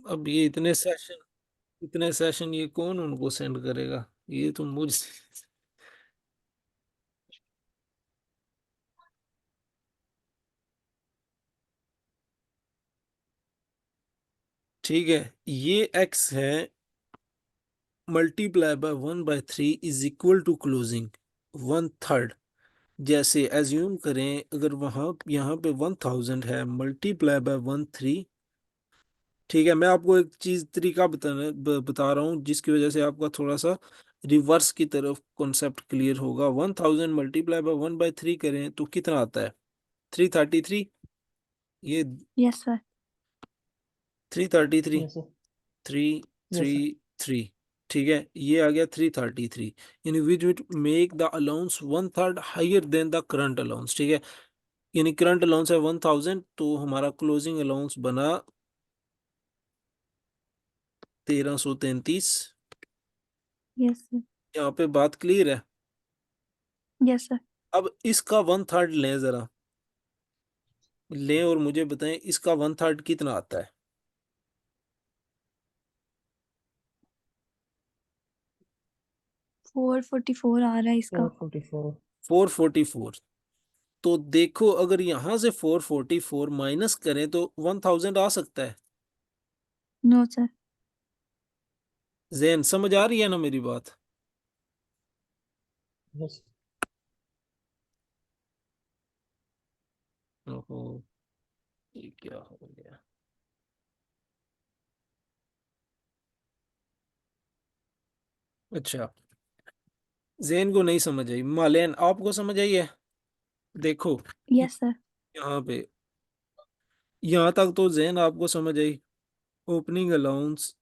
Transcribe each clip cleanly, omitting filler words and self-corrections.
अब ये इतने सेशन ये कौन उनको सेंड करेगा? ये तो मुझ ठीक है, ये x है multiply by 1/3 is equal to closing 1/3। जैसे एज्यूम करें, अगर वहां यहाँ पे 1000 है मल्टीप्लाई बाय 1/3। ठीक है, मैं आपको एक चीज तरीका बता रहा हूँ जिसकी वजह से आपका थोड़ा सा रिवर्स की तरफ कॉन्सेप्ट क्लियर होगा। 1000 मल्टीप्लाई बाय 1/3 करें तो कितना आता है? 333। ये yes sir. 333। Yes sir. Three three yes sir. Three ठीक है, ये आ गया 333। यानी which which make the allowance 1/3 higher than the current allowance. ठीक है, यानी करंट अलाउंस है 1000, तो हमारा क्लोजिंग अलाउंस बना 1333। Yes sir. यहाँ पे बात क्लियर है? Yes sir. अब इसका 1/3 लें जरा, लें और मुझे बताएं इसका 1/3 कितना आता है? 444 आ रहा है इसका। 444। 444। तो देखो, अगर यहां से 444 माइनस करें तो 1000 आ सकता है। No sir. जैन समझ आ रही है ना मेरी बात? यस। ओहो, ये क्या हो गया? अच्छा, जैन को नहीं समझ आई, मालेन आपको समझ आई है? देखो, यस सर। यहाँ पे यहाँ तक तो जैन आपको समझ आई। ओपनिंग अलाउंस,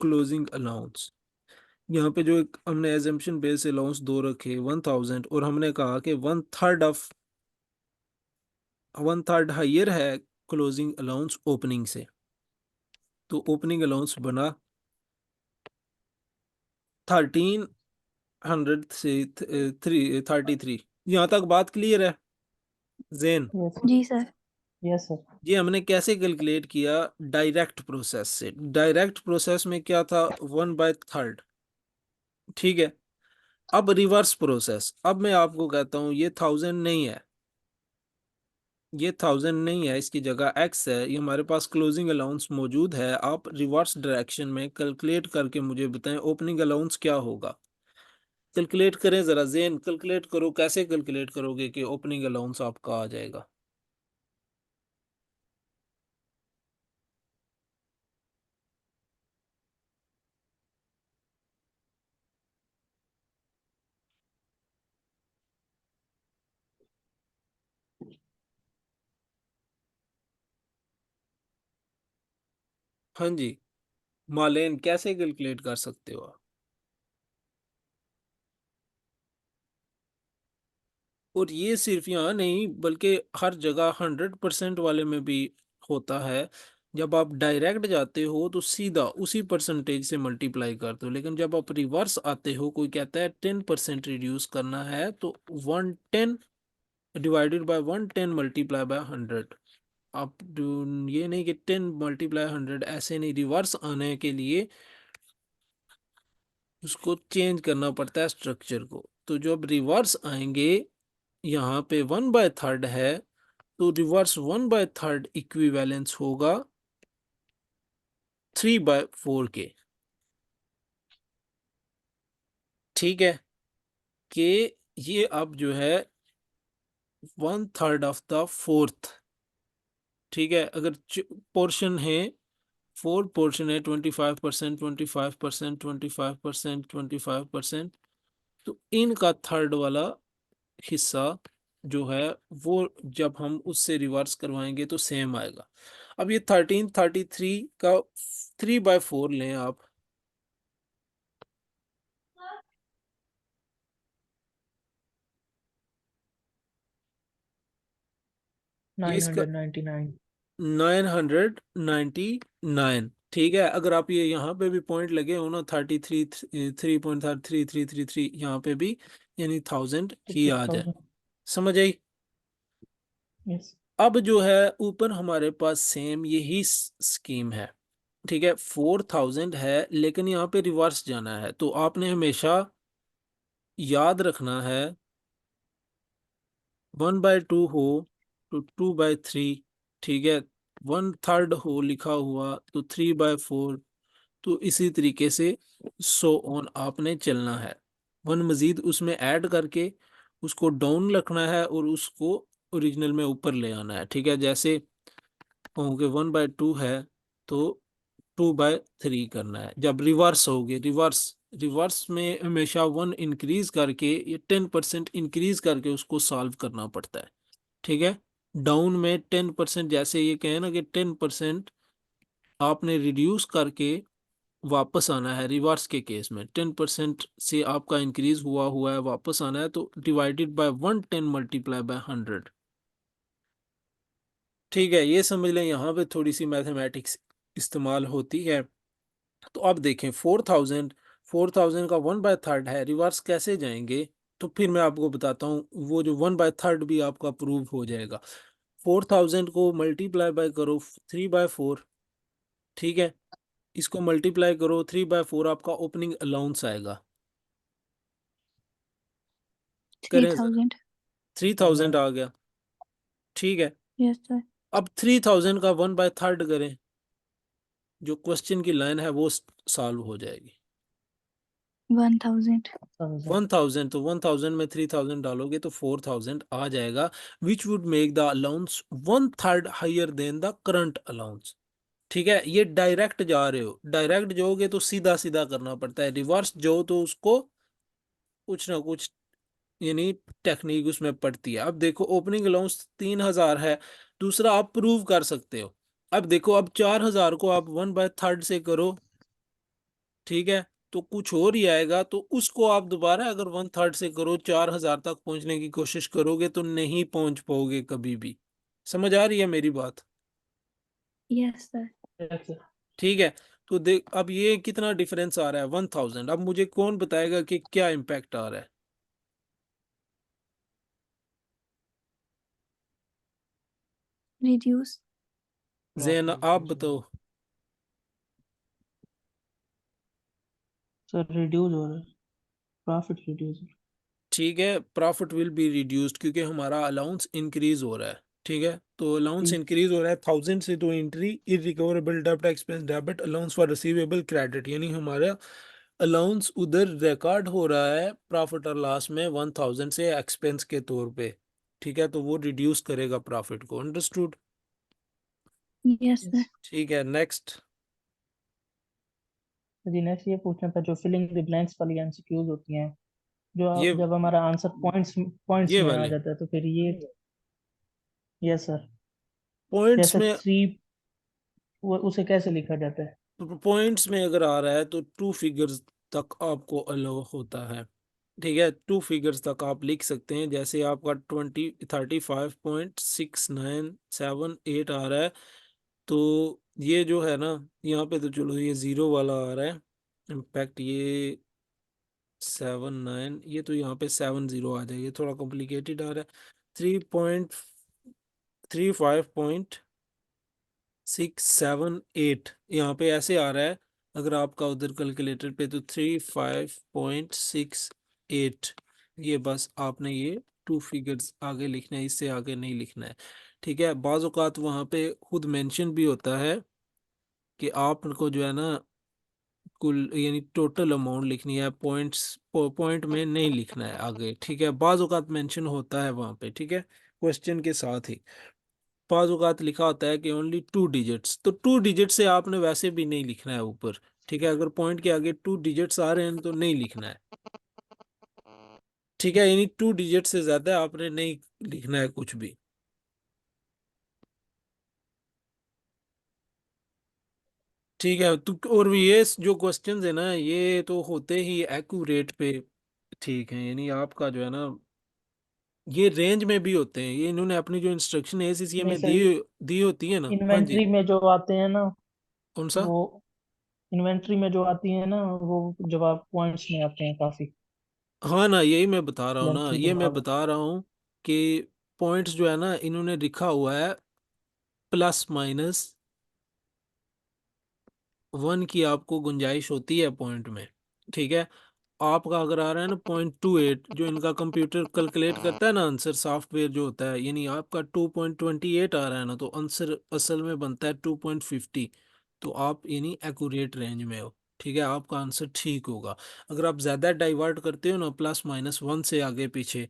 क्लोजिंग अलाउंस, यहाँ पे जो एक हमने एजम्पशन बेस अलाउंस दो रखे 1000, और हमने कहा कि 1/3 हायर है क्लोजिंग अलाउंस ओपनिंग से, तो ओपनिंग अलाउंस बना 1300 से 33। यहाँ तक बात क्लियर है जैन? यस। जी सर। Yes sir. ये हमने कैसे कैलकुलेट किया? डायरेक्ट प्रोसेस से। डायरेक्ट प्रोसेस में क्या था? 1/3। ठीक है, अब रिवर्स प्रोसेस, अब मैं आपको कहता हूं ये 1000 नहीं है, ये 1000 नहीं है, इसकी जगह x है। ये हमारे पास क्लोजिंग अलाउंस मौजूद है। आप रिवर्स डायरेक्शन में कैलकुलेट करके मुझे बताएं ओपनिंग अलाउंस क्या होगा। कैलकुलेट करें जरा जेन, कैलकुलेट करो, कैसे कैलकुलेट करोगे कि ओपनिंग अलाउंस आपका आ जाएगा? हाँ जी, मालेन कैसे कैलकुलेट कर सकते हो आप? और ये सिर्फ यहाँ नहीं बल्कि हर जगह 100% वाले में भी होता है। जब आप डायरेक्ट जाते हो तो सीधा उसी परसेंटेज से मल्टीप्लाई करते हो, लेकिन जब आप रिवर्स आते हो, कोई कहता है 10% रिड्यूस करना है तो 110 डिवाइडेड बाय 110 मल्टीप्लाई बाय 100। आप ये नहीं कि 10 मल्टीप्लाई 100, ऐसे नहीं, रिवर्स आने के लिए उसको चेंज करना पड़ता है स्ट्रक्चर को। तो जब रिवर्स आएंगे, यहाँ पे 1/3 है, तो रिवर्स 1/3 इक्विवेलेंस होगा 3/4 के। ठीक है, कि ये अब जो है 1/3 ऑफ द फोर्थ। ठीक है, अगर पोर्शन है, 4 पोर्शन है, 25%, 25%, 25%, 25%, तो इनका थर्ड वाला हिस्सा जो है वो जब हम उससे रिवर्स करवाएंगे तो सेम आएगा। अब ये 1333 का 3/4 लें आप। ये इसका 999। 999। ठीक है, अगर आप ये यहाँ पे भी पॉइंट लगे हो ना, 33 3.3333 यहाँ पे भी, यानी 1000 तो ही आ जाए। 6000। समझ आई? यस। अब जो है ऊपर हमारे पास सेम यही स्कीम है, ठीक है। 4000 है लेकिन यहाँ पे रिवर्स जाना है, तो आपने हमेशा याद रखना है 1/2 हो तो 2/3, ठीक है। 1/3 हो लिखा हुआ तो 3/4, तो इसी तरीके से सो ऑन आपने चलना है। वन मजीद उसमें ऐड करके उसको डाउन रखना है और उसको ओरिजिनल में ऊपर ले आना है, ठीक है। जैसे होंगे 1/2 है तो 2/3 करना है। जब रिवर्स होगे, रिवर्स रिवर्स में हमेशा वन इंक्रीज करके ये 10% इंक्रीज करके उसको सॉल्व करना पड़ता है, ठीक है। डाउन में 10%, जैसे ये कहे ना कि 10% आपने रिड्यूस करके वापस आना है। रिवर्स के केस में 10% से आपका इंक्रीज हुआ हुआ है, वापस आना है, तो डिवाइडेड बाय 110 मल्टीप्लाई बाय 100, ठीक है। ये समझ लें, यहाँ पे थोड़ी सी मैथमेटिक्स इस्तेमाल होती है। तो अब देखें 4000, 4000 का 1/3 है, रिवर्स कैसे जाएंगे? तो फिर मैं आपको बताता हूँ, वो जो 1/3 भी आपका प्रूव हो जाएगा। 4000 को मल्टीप्लाई बाय करो 3/4, ठीक है। इसको मल्टीप्लाई करो 3/4, आपका ओपनिंग अलाउंस आएगा। थ्री करें जरा। थाउजेंड 3000 आ गया, ठीक है। Yes sir. अब 3000 का 1/3 करें, जो क्वेश्चन की लाइन है वो सॉल्व हो जाएगी। 1000। 1000, तो 1000 में 3000 डालोगे तो 4000 आ जाएगा, which would make the allowance 1/3 higher than the current allowance, ठीक है। ये डायरेक्ट जा रहे हो, डायरेक्ट जाओगे तो सीधा सीधा करना पड़ता है, रिवर्स जो तो उसको कुछ ना कुछ यानी टेक्निक उसमें पड़ती है। अब देखो ओपनिंग अलाउंस 3000 है, दूसरा आप प्रूव कर सकते हो। अब देखो, अब 4000 को आप 1/3 से करो, ठीक है, तो कुछ और ही आएगा, तो उसको आप दोबारा अगर 1/3 से करो, 4000 तक पहुंचने की कोशिश करोगे तो नहीं पहुंच पाओगे कभी भी। समझ आ रही है मेरी बात? Yes sir. ठीक है। तो देख, अब ये कितना डिफरेंस आ रहा है, 1000। अब मुझे कौन बताएगा कि क्या इम्पैक्ट आ रहा है? रिड्यूस। जैन आप बताओ। सर रिड्यूस हो रहा है, प्रॉफिट रिड्यूस। ठीक है, प्रॉफिट विल बी रिड्यूस्ड क्योंकि हमारा अलाउंस इंक्रीज हो रहा है, ठीक है। तो अलाउंस इंक्रीज हो रहा है 1000 से, तो एंट्री इरिकवरेबल डेब्ट expense debit allowance for receivable credit, यानी हमारा अलाउंस उधर रिकॉर्ड हो रहा है प्रॉफिट और लॉस में 1000 से एक्सपेंस के तौर पे, ठीक है। तो वो रिड्यूस करेगा प्रॉफिट को, अंडरस्टूड? Yes sir. ठीक है, नेक्स्ट। जी नेक्स्ट ये पूछना था, जो फिलिंग द ब्लैंक्स वाली एमसीक्यूज होती हैं, ये जब हमारा आंसर पॉइंट्स पॉइंट्स ये में आ वाले जाता है तो फिर ये। Yes sir. पॉइंट्स जैसे में, थ्री, वो उसे कैसे लिखा जाता है? पॉइंट्स में अगर आ रहा है तो 2 फिगर्स तक आपको अलाउ होता है, ठीक है। 2 फिगर्स तक आप लिख सकते हैं, जैसे आपका 35.6978 आ रहा है, तो ये जो है ना, यहाँ पे तो चलो ये जीरो वाला आ रहा है, इम्पैक्ट ये 79, ये तो यहाँ पे 70 आ जाएगा, थोड़ा कॉम्प्लिकेटेड आ रहा है। 3.35.678 यहाँ पे ऐसे आ रहा है, अगर आपका उधर कैलकुलेटर पे, तो 35.68। ये बस आपने ये 2 फिगर्स आगे लिखना है, इससे आगे नहीं लिखना है, ठीक है। बाज़ औक़ात वहाँ पे खुद मेंशन भी होता है कि आपको जो है ना कुल यानी टोटल अमाउंट लिखनी है, पॉइंट्स पॉइंट में नहीं लिखना है आगे, ठीक है। बाज़ औक़ात मेंशन होता है वहाँ पे, ठीक है, क्वेश्चन के साथ ही। बाज़ औक़ात लिखा होता है कि ओनली 2 डिजिट्स, तो 2 डिजिट से आपने वैसे भी नहीं लिखना है ऊपर, ठीक है। अगर पॉइंट के आगे 2 डिजिट्स आ रहे हैं तो नहीं लिखना है, ठीक है। यानी 2 डिजिट से ज्यादा आपने नहीं लिखना है कुछ भी, ठीक है। तो और भी ये जो क्वेश्चंस है ना, ये तो होते ही एक्यूरेट पे, ठीक है। यानी आपका जो है ना, ये रेंज में भी होते हैं, ये इन्होंने अपनी जो इंस्ट्रक्शन एसीसीए नहीं में दी सर, दी होती है ना। हाँ जी। इन्वेंट्री में जो आते हैं ना, कौन सा? वो इन्वेंट्री में जो आती है ना, वो जवाब पॉइंट्स में आते हैं काफी। हाँ ना, यही मैं बता रहा हूँ ना, इन्वेंट्री के ये मैं भाग। बता रहा हूँ कि पॉइंट्स जो है ना इन्होंने लिखा हुआ है +-1 की आपको गुंजाइश होती है पॉइंट में। ठीक है, आपका अगर आ रहा है ना 0.28, जो इनका कंप्यूटर कैलकुलेट करता है ना आंसर, सॉफ्टवेयर जो होता है, यानी आपका 2.28 आ रहा है ना, तो आंसर असल में बनता है 2.50। तो आप यानी एक्यूरेट रेंज में हो। ठीक है, आपका आंसर ठीक होगा। अगर आप ज़्यादा डाइवर्ट करते हो ना +-1 से आगे पीछे,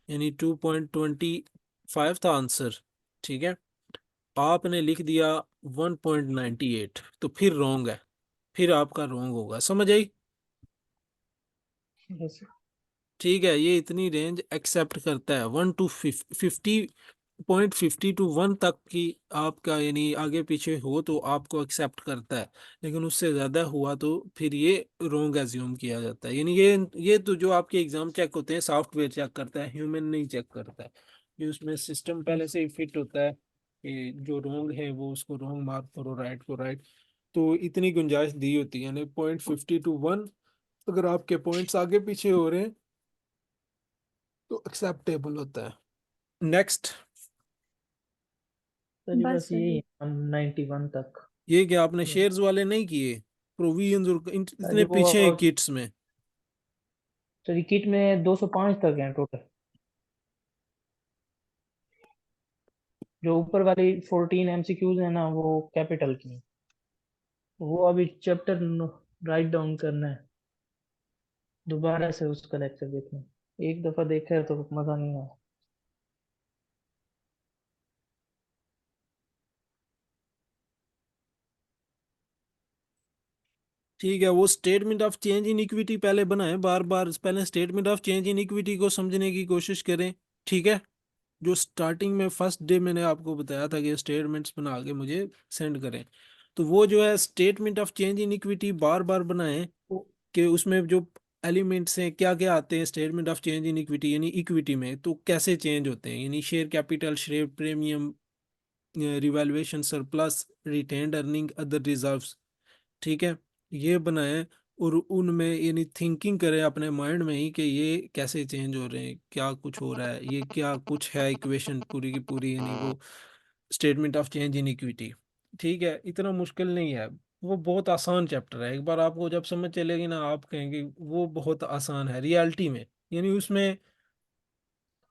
यानी 2.25 था आंसर, ठीक है, आपने लिख दिया 1.98, तो फिर रॉन्ग है, फिर आपका रॉन्ग होगा। समझ आई? yes, ठीक है, ये इतनी रेंज एक्सेप्ट करता है, 1 to 50 पॉइंट 50 to 1 तक की आपका यानी आगे पीछे हो तो आपको एक्सेप्ट करता है। लेकिन उससे ज़्यादा हुआ तो फिर ये रोंग एज्यूम किया जाता है। यानी ये तो जो आपके एग्जाम चेक होते हैं सॉफ्टवेयर चेक करता है, ह्यूमन नहीं चेक करता है। ये उसमें सिस्टम पहले yes, से ही फिट होता है कि जो रोंग है वो उसको रोंग मार्क करो, राइट को राइट। तो इतनी गुंजाइश दी होती है, यानी 0.50 to 1 अगर आपके पॉइंट्स आगे पीछे हो रहे हैं तो एक्सेप्टेबल होता है। नेक्स्ट। सर जी बस बस सर यही जी। है 91 तक। ये क्या आपने Yes. शेयर्स वाले नहीं किए? प्रोविजन और सर इतने जी वो पीछे हैं किट्स में। सर जी किट में 205 तक हैं टोटल। जो ऊपर वाली 14 एमसीक्यूज है ना वो कैपिटल की हैं। वो अभी चैप्टर राइट डाउन करना है, दोबारा से उसका लेक्चर देखना है। एक दफा देखा है तो मजा नहीं आया। ठीक है, वो statement of change in equity पहले बनाए, बार बार पहले statement of change in equity को समझने की कोशिश करें। ठीक है, जो स्टार्टिंग में फर्स्ट डे मैंने आपको बताया था कि स्टेटमेंट्स बना के मुझे सेंड करें, तो वो जो है statement of change in equity बार बार बनाएं कि उसमें जो एलिमेंट्स हैं क्या क्या आते हैं statement of change in equity, यानी इक्विटी में तो कैसे चेंज होते हैं, यानी share capital, share premium, revaluation surplus, retained earning, other reserves. ठीक है, ये बनाएं और उनमें यानी थिंकिंग करें अपने माइंड में ही कि ये कैसे चेंज हो रहे हैं, क्या कुछ हो रहा है, ये क्या कुछ है इक्वेशन पूरी की पूरी, यानी वो statement of change in equity. ठीक है, इतना मुश्किल नहीं है, वो बहुत आसान चैप्टर है। एक बार आपको जब समझ चलेगी ना आप कहेंगे वो बहुत आसान है रियलिटी में। यानी उसमें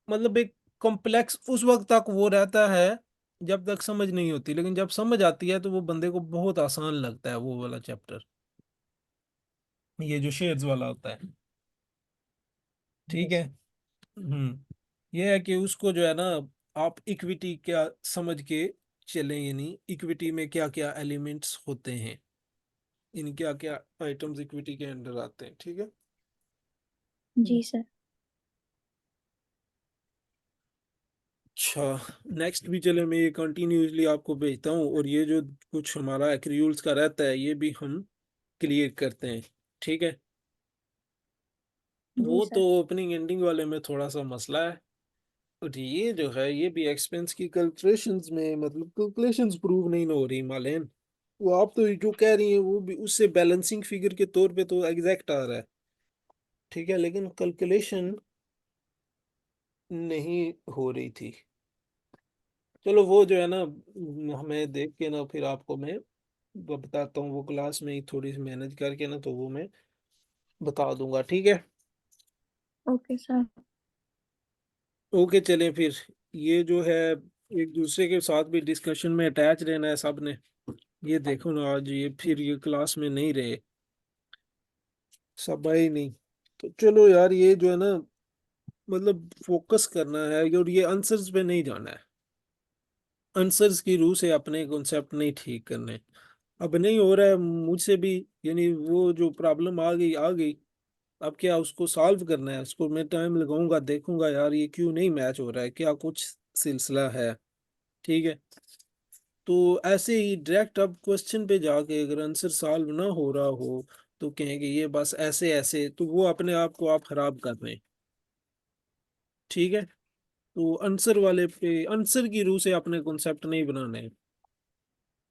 मतलब एक कॉम्प्लेक्स उस वक्त तक वो रहता है जब तक समझ नहीं होती, लेकिन जब समझ आती है तो वो बंदे को बहुत आसान लगता है वो वाला चैप्टर, ये जो शेयर्स वाला होता है। ठीक है। Yes. ये है कि उसको जो है ना आप इक्विटी क्या समझ के चलें, यानी इक्विटी में क्या क्या एलिमेंट्स होते हैं, इन क्या क्या आइटम्स इक्विटी के अंडर आते हैं। ठीक है। जी सर। अच्छा, नेक्स्ट भी चले, मैं ये कंटिन्यूसली आपको भेजता हूँ, और ये जो कुछ हमारा एक्रियूल्स का रहता है ये भी हम क्लियर करते हैं। ठीक है, जी वो तो सर। ओपनिंग एंडिंग वाले में थोड़ा सा मसला है, और ये जो है ये भी एक्सपेंस की कैलकुलेशंस में मतलब कैलकुलेशंस प्रूव नहीं ना हो रही मालेन। वो आप तो जो कह रही हैं वो भी उससे बैलेंसिंग फिगर के तौर पे तो एग्जैक्ट आ रहा है, ठीक है, लेकिन कैलकुलेशन नहीं हो रही थी। चलो वो जो है ना हमें देख के ना फिर आपको मैं बताता हूँ, वो क्लास में ही थोड़ी सी मैनेज करके ना तो वो मैं बता दूंगा। ठीक है। Okay sir. ओके, चलें फिर। ये जो है एक दूसरे के साथ भी डिस्कशन में अटैच रहना है सब ने। ये देखो ना आज ये फिर ये क्लास में नहीं रहे, सब आए नहीं। तो चलो यार ये जो है ना मतलब फोकस करना है, और ये आंसर्स पे नहीं जाना है, आंसर्स की रूह से अपने कॉन्सेप्ट नहीं ठीक करने। अब नहीं हो रहा है मुझसे भी, यानी वो जो प्रॉब्लम आ गई आ गई, अब क्या उसको सॉल्व करना है, उसको मैं टाइम लगाऊंगा, देखूंगा यार ये क्यों नहीं मैच हो रहा है, क्या कुछ सिलसिला है। ठीक है, तो ऐसे ही डायरेक्ट अब क्वेश्चन पे जाके अगर आंसर सॉल्व ना हो रहा हो तो कहेंगे ये बस ऐसे ऐसे, तो वो अपने आप को आप खराब कर रहे हैं। ठीक है, तो आंसर वाले पे आंसर की रूह से अपने कॉन्सेप्ट नहीं बनाने हैं,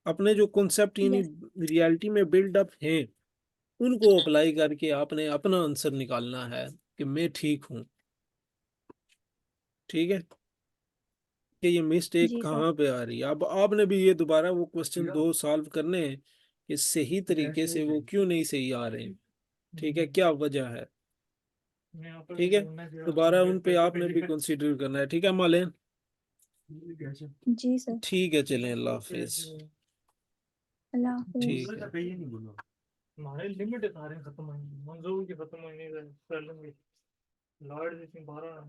अपने जो कॉन्सेप्ट यानी यस। रियलिटी में बिल्डअप हैं उनको अप्लाई करके आपने अपना आंसर निकालना है कि मैं ठीक हूँ। ठीक है। कि ये मिस्टेक जी सर। कहाँ पे आ रही है। अब आपने भी ये दोबारा वो क्वेश्चन दो सॉल्व करने हैं कि सही तरीके से वो क्यों नहीं सही आ रहे हैं, ठीक है, क्या वजह है, ठीक है। दोबारा उन पे आपने भी कंसीडर करना है, ठीक है मालेन। जी सर। ठीक है, चलें, अल्लाह हाफिज। अल्लाह हाफिज। ठीक है। हमारे लिमिट सारे खत्म होंगे, मंजूर की खत्म होने लॉर्ड जितनी 12